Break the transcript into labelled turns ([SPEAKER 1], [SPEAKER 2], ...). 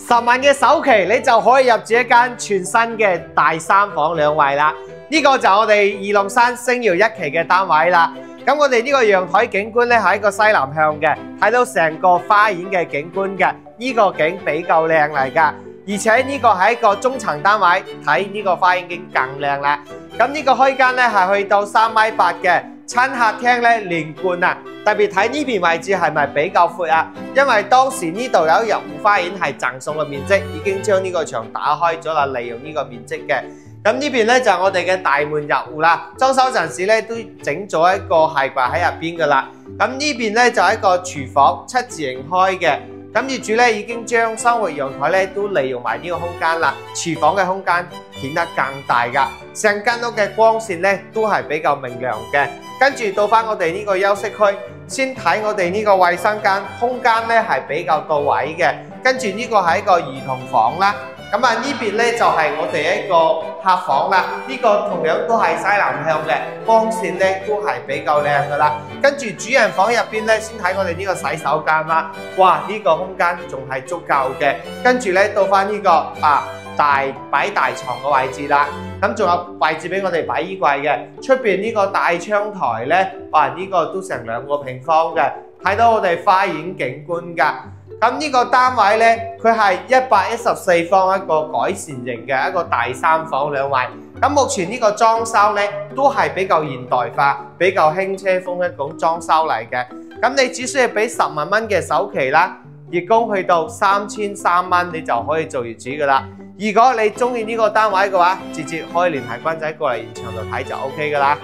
[SPEAKER 1] 10萬嘅首期，你就可以入住一間全新嘅大3房2衛啦。呢個就係我哋二龍山星耀1期嘅單位啦。咁我哋呢個陽台景觀咧係一個西南向嘅，睇到成個花園嘅景觀嘅。呢個景比較靚嚟㗎，而且呢個係一個中層單位，睇呢個花園景更靚啦。咁呢個開間咧係去到3.8米嘅，餐客廳咧連貫啊！特別睇呢邊位置係咪比較闊啊？因為當時呢度有入戶花園係贈送嘅面積，已經將呢個牆打開咗啦，利用呢個面積嘅。咁呢邊咧就係我哋嘅大門入戶啦，裝修陣時咧都整咗一個鞋櫃喺入邊噶啦。咁呢邊咧就係一個廚房，7字形開嘅。咁業主咧已經將生活陽台咧都利用埋呢個空間啦，廚房嘅空間顯得更大噶。成間屋嘅光線咧都係比較明亮嘅。跟住到翻我哋呢個休息區，先睇我哋呢個衛生間，空間咧係比較到位嘅。跟住呢個係一個兒童房啦。咁啊呢邊咧就係我哋一個客房啦，呢個同樣都係西南向嘅，光線咧都係比較靚噶啦。跟住主人房入邊咧，先睇我哋呢個洗手間啦，哇呢個空間仲係足夠嘅。跟住咧到翻呢個擺大床嘅位置啦，咁仲有位置俾我哋擺衣櫃嘅。出邊呢個大窗台咧，哇呢個都成2個平方嘅，睇到我哋花園景觀噶。咁呢個單位呢，佢係114方一個改善型嘅一個大3房2衛。咁目前呢個裝修呢，都係比較現代化、比較輕奢風一種裝修嚟嘅。咁你只需要俾10萬蚊嘅首期啦，月供去到3300蚊，你就可以做業主噶啦。如果你中意呢個單位嘅話，直接可以聯繫君仔過嚟現場度睇就 OK 噶啦。